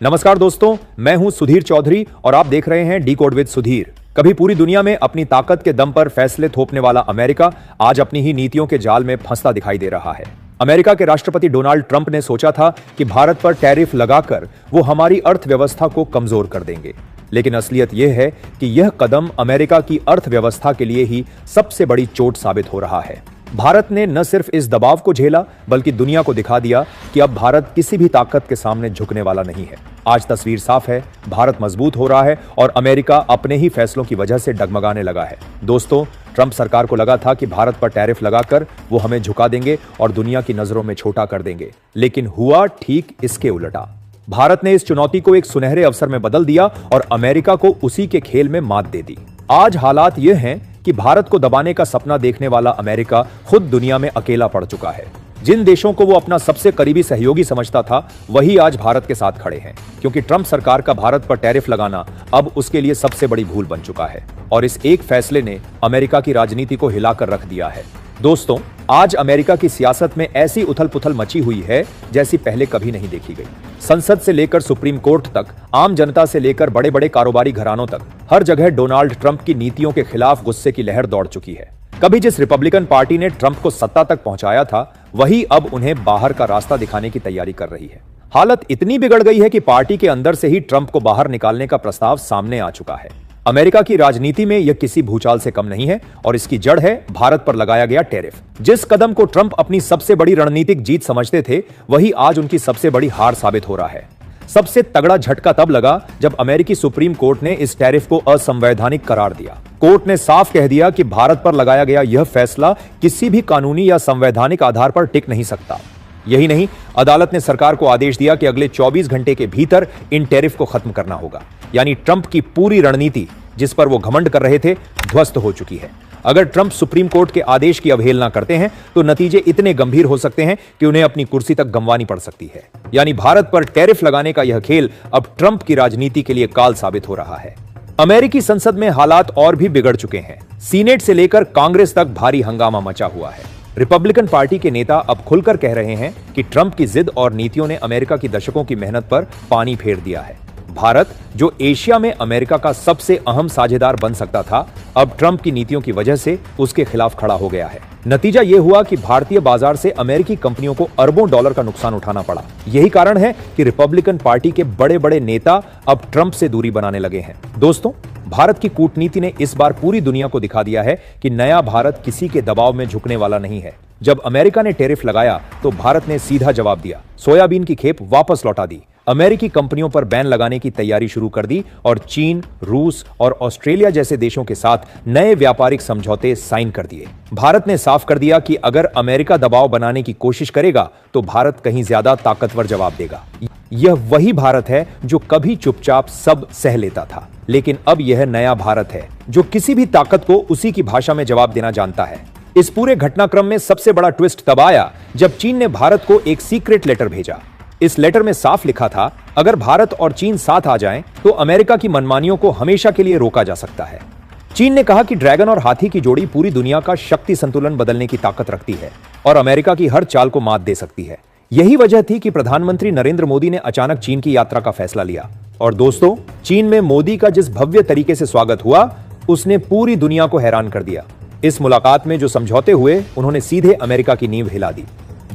नमस्कार दोस्तों, मैं हूं सुधीर चौधरी और आप देख रहे हैं डिकोड विद सुधीर। कभी पूरी दुनिया में अपनी ताकत के दम पर फैसले थोपने वाला अमेरिका आज अपनी ही नीतियों के जाल में फंसता दिखाई दे रहा है। अमेरिका के राष्ट्रपति डोनाल्ड ट्रंप ने सोचा था कि भारत पर टैरिफ लगाकर वो हमारी अर्थव्यवस्था को कमजोर कर देंगे, लेकिन असलियत यह है कि यह कदम अमेरिका की अर्थव्यवस्था के लिए ही सबसे बड़ी चोट साबित हो रहा है। भारत ने न सिर्फ इस दबाव को झेला बल्कि दुनिया को दिखा दिया कि अब भारत किसी भी ताकत के सामने झुकने वाला नहीं है। आज तस्वीर साफ है, भारत मजबूत हो रहा है और अमेरिका अपने ही फैसलों की वजह से डगमगाने लगा है। दोस्तों, ट्रंप सरकार को लगा था कि भारत पर टैरिफ लगाकर वो हमें झुका देंगे और दुनिया की नजरों में छोटा कर देंगे, लेकिन हुआ ठीक इसके उलटा। भारत ने इस चुनौती को एक सुनहरे अवसर में बदल दिया और अमेरिका को उसी के खेल में मात दे दी। आज हालात ये हैं कि भारत को दबाने का सपना देखने वाला अमेरिका खुद दुनिया में अकेला पड़ चुका है। जिन देशों को वो अपना सबसे करीबी सहयोगी समझता था, वही आज भारत के साथ खड़े हैं, क्योंकि ट्रंप सरकार का भारत पर टैरिफ लगाना अब उसके लिए सबसे बड़ी भूल बन चुका है और इस एक फैसले ने अमेरिका की राजनीति को हिलाकर रख दिया है। दोस्तों, आज अमेरिका की सियासत में ऐसी उथल-पुथल मची हुई है जैसी पहले कभी नहीं देखी गई। संसद से लेकर सुप्रीम कोर्ट तक, आम जनता से लेकर बड़े-बड़े कारोबारी घरानों तक, हर जगह डोनाल्ड ट्रंप की नीतियों के खिलाफ गुस्से की लहर दौड़ चुकी है। कभी जिस रिपब्लिकन पार्टी ने ट्रंप को सत्ता तक पहुंचाया था, वही अब उन्हें बाहर का रास्ता दिखाने की तैयारी कर रही है। हालत इतनी बिगड़ गई है कि पार्टी के अंदर से ही ट्रंप को बाहर निकालने का प्रस्ताव सामने आ चुका है। अमेरिका की राजनीति में यह किसी भूचाल से कम नहीं है और इसकी जड़ है भारत पर लगाया गया टैरिफ। जिस कदम को ट्रंप अपनी सबसे बड़ी रणनीतिक जीत समझते थे, वही आज उनकी सबसे बड़ी हार साबित हो रहा है। सबसे तगड़ा झटका तब लगा जब अमेरिकी सुप्रीम कोर्ट ने इस टैरिफ को असंवैधानिक करार दिया। कोर्ट ने साफ कह दिया कि भारत पर लगाया गया यह फैसला किसी भी कानूनी या संवैधानिक आधार पर टिक नहीं सकता। यही नहीं, अदालत ने सरकार को आदेश दिया कि अगले 24 घंटे के भीतर इन टैरिफ को खत्म करना होगा। यानी ट्रंप की पूरी रणनीति, जिस पर वो घमंड कर रहे थे, ध्वस्त हो चुकी है। अगर ट्रंप सुप्रीम कोर्ट के आदेश की अवहेलना करते हैं तो नतीजे इतने गंभीर हो सकते हैं कि उन्हें अपनी कुर्सी तक गंवानी पड़ सकती है। यानी भारत पर टैरिफ लगाने का यह खेल अब ट्रंप की राजनीति के लिए काल साबित हो रहा है। अमेरिकी संसद में हालात और भी बिगड़ चुके हैं। सीनेट से लेकर कांग्रेस तक भारी हंगामा मचा हुआ है। रिपब्लिकन पार्टी के नेता अब खुलकर कह रहे हैं कि ट्रंप की जिद और नीतियों ने अमेरिका की दशकों की मेहनत पर पानी फेर दिया है। भारत, जो एशिया में अमेरिका का सबसे अहम साझेदार बन सकता था, अब ट्रंप की नीतियों की वजह से उसके खिलाफ खड़ा हो गया है। नतीजा यह हुआ कि भारतीय बाजार से अमेरिकी कंपनियों को अरबों डॉलर का नुकसान उठाना पड़ा। यही कारण है कि रिपब्लिकन पार्टी के बड़े-बड़े नेता अब ट्रंप से दूरी बनाने लगे हैं। दोस्तों, भारत की कूटनीति ने इस बार पूरी दुनिया को दिखा दिया है कि नया भारत किसी के दबाव में झुकने वाला नहीं है। जब अमेरिका ने टैरिफ लगाया तो भारत ने सीधा जवाब दिया, सोयाबीन की खेप वापस लौटा दी, अमेरिकी कंपनियों पर बैन लगाने की तैयारी शुरू कर दी और चीन, रूस और ऑस्ट्रेलिया जैसे देशों के साथ नए व्यापारिक समझौते साइन कर दिए। भारत ने साफ कर दिया कि अगर अमेरिका दबाव बनाने की कोशिश करेगा तो भारत कहीं ज्यादा ताकतवर जवाब देगा। यह वही भारत है जो कभी चुपचाप सब सह लेता था, लेकिन अब यह नया भारत है जो किसी भी ताकत को उसी की भाषा में जवाब देना जानता है। इस पूरे घटनाक्रम में सबसे बड़ा ट्विस्ट तब आया जब चीन ने भारत को एक सीक्रेट लेटर भेजा। इस लेटर में साफ लिखा था, अगर भारत और चीन साथ आ जाएं, तो अमेरिका की मनमानियों को हमेशा के लिए रोका जा सकता है। चीन ने कहा कि ड्रैगन और हाथी की जोड़ी पूरी दुनिया का शक्ति संतुलन बदलने की ताकत रखती है और अमेरिका की हर चाल को मात दे सकती है। यही वजह थी कि प्रधानमंत्री नरेंद्र मोदी ने अचानक चीन की यात्रा का फैसला लिया। और दोस्तों, चीन में मोदी का जिस भव्य तरीके से स्वागत हुआ, उसने पूरी दुनिया को हैरान कर दिया। इस मुलाकात में जो समझौते हुए, उन्होंने सीधे अमेरिका की नींव हिला दी।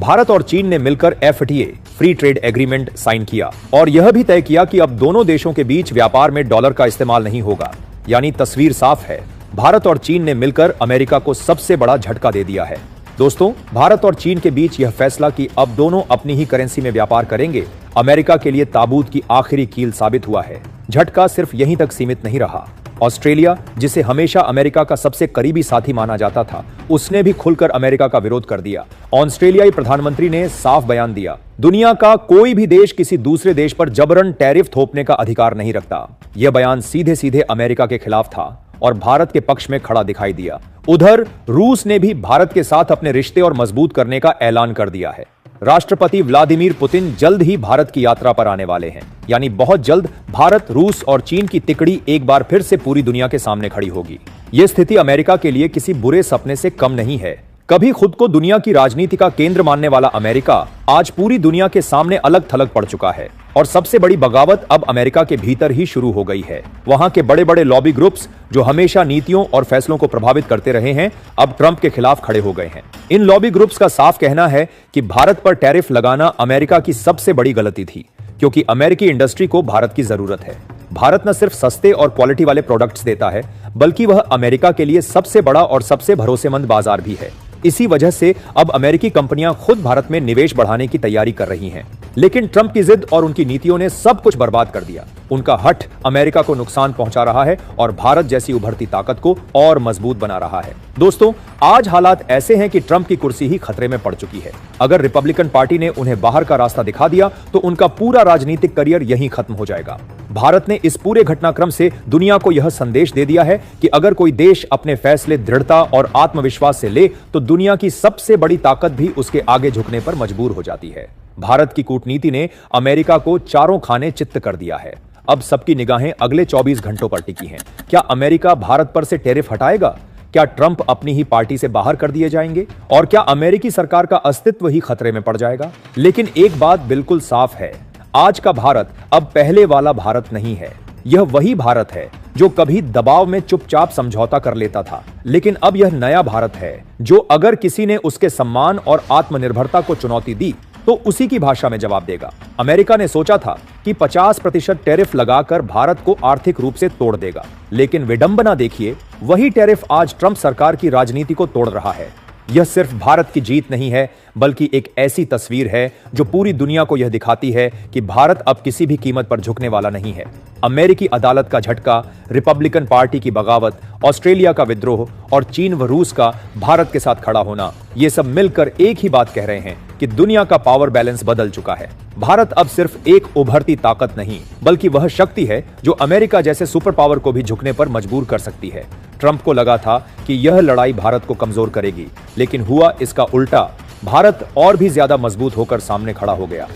भारत और चीन ने मिलकर FTA free trade agreement sign किया और यह भी तय किया कि अब दोनों देशों के बीच व्यापार में डॉलर का इस्तेमाल नहीं होगा। यानी तस्वीर साफ है, भारत और चीन ने मिलकर अमेरिका को सबसे बड़ा झटका दे दिया है। दोस्तों, भारत और चीन के बीच यह फैसला कि अब दोनों अपनी ही करेंसी में व्यापार करेंगे, अमेरिका के लिए ताबूत की आखिरी कील साबित हुआ है। झटका सिर्फ यहीं तक सीमित नहीं रहा। ऑस्ट्रेलिया, जिसे हमेशा अमेरिका का सबसे करीबी साथी माना जाता था, उसने भी खुलकर अमेरिका का विरोध कर दिया। ऑस्ट्रेलियाई प्रधानमंत्री ने साफ बयान दिया, दुनिया का कोई भी देश किसी दूसरे देश पर जबरन टैरिफ थोपने का अधिकार नहीं रखता। यह बयान सीधे सीधे अमेरिका के खिलाफ था और भारत के पक्ष में खड़ा दिखाई दिया। उधर रूस ने भी भारत के साथ अपने रिश्ते और मजबूत करने का ऐलान कर दिया है। राष्ट्रपति व्लादिमीर पुतिन जल्द ही भारत की यात्रा पर आने वाले हैं। यानी बहुत जल्द भारत, रूस और चीन की तिकड़ी एक बार फिर से पूरी दुनिया के सामने खड़ी होगी। यह स्थिति अमेरिका के लिए किसी बुरे सपने से कम नहीं है, कभी खुद को दुनिया की राजनीति का केंद्र मानने वाला अमेरिका आज पूरी दुनिया के सामने अलग थलग पड़ चुका है और सबसे बड़ी बगावत अब अमेरिका के भीतर ही शुरू हो गई है। वहां के बड़े बड़े लॉबी ग्रुप्स जो हमेशा नीतियों और फैसलों को प्रभावित करते रहे हैं, अब ट्रंप के खिलाफ खड़े हो गए हैं। इन लॉबी ग्रुप्स का साफ कहना है कि भारत पर टैरिफ लगाना अमेरिका की सबसे बड़ी गलती थी, क्योंकि अमेरिकी इंडस्ट्री को भारत की जरूरत है। भारत न सिर्फ सस्ते और क्वालिटी वाले प्रोडक्ट्स देता है, बल्कि वह अमेरिका के लिए सबसे बड़ा और सबसे भरोसेमंद बाजार भी है। इसी वजह से अब अमेरिकी कंपनियां खुद भारत में निवेश बढ़ाने की तैयारी कर रही हैं। लेकिन ट्रंप की जिद और उनकी नीतियों ने सब कुछ बर्बाद कर दिया। उनका हठ अमेरिका को नुकसान पहुंचा रहा है और भारत जैसी उभरती ताकत को और मजबूत बना रहा है। दोस्तों, आज हालात ऐसे हैं कि ट्रंप की कुर्सी ही खतरे में पड़ चुकी है। अगर रिपब्लिकन पार्टी ने उन्हें बाहर का रास्ता दिखा दिया तो उनका पूरा राजनीतिक करियर यहीं खत्म हो जाएगा। भारत ने इस पूरे घटनाक्रम से दुनिया को यह संदेश दे दिया है कि अगर कोई देश अपने फैसले दृढ़ता और आत्मविश्वास से ले तो दुनिया की सबसे बड़ी ताकत भी उसके आगे झुकने पर मजबूर हो जाती है। भारत की कूटनीति ने अमेरिका को चारों खाने चित्त कर दिया है। अब सबकी निगाहें अगले 24 घंटों पर टिकी हैं। क्या अमेरिका भारत पर से टैरिफ हटाएगा? क्या ट्रंप अपनी ही पार्टी से बाहर कर दिए जाएंगे? और क्या अमेरिकी सरकार का अस्तित्व ही खतरे में पड़ जाएगा? लेकिन एक बात बिल्कुल साफ है, आज का भारत अब पहले वाला भारत नहीं है। यह वही भारत है जो कभी दबाव में चुपचाप समझौता कर लेता था, लेकिन अब यह नया भारत है जो अगर किसी ने उसके सम्मान और आत्मनिर्भरता को चुनौती दी तो उसी की भाषा में जवाब देगा। अमेरिका ने सोचा था कि 50% टैरिफ लगाकर भारत को आर्थिक रूप से तोड़ देगा, लेकिन विडंबना देखिए, वही टैरिफ आज ट्रंप सरकार की राजनीति को तोड़ रहा है। यह सिर्फ भारत की जीत नहीं है, बल्कि एक ऐसी तस्वीर है जो पूरी दुनिया को यह दिखाती है कि भारत अब किसी भी कीमत पर झुकने वाला नहीं है। अमेरिकी अदालत का झटका, रिपब्लिकन पार्टी की बगावत, ऑस्ट्रेलिया का विद्रोह और चीन व रूस का भारत के साथ खड़ा होना, ये सब मिलकर एक ही बात कह रहे हैं कि दुनिया का पावर बैलेंस बदल चुका है। भारत अब सिर्फ एक उभरती ताकत नहीं, बल्कि वह शक्ति है जो अमेरिका जैसे सुपर पावर को भी झुकने पर मजबूर कर सकती है। ट्रंप को लगा था कि यह लड़ाई भारत को कमजोर करेगी, लेकिन हुआ इसका उल्टा। भारत और भी ज्यादा मजबूत होकर सामने खड़ा हो गया।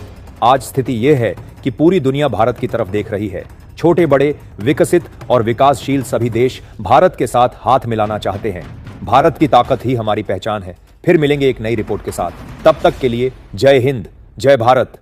आज स्थिति यह है कि पूरी दुनिया भारत की तरफ देख रही है। छोटे बड़े, विकसित और विकासशील सभी देश भारत के साथ हाथ मिलाना चाहते हैं। भारत की ताकत ही हमारी पहचान है। फिर मिलेंगे एक नई रिपोर्ट के साथ। तब तक के लिए जय हिंद, जय भारत।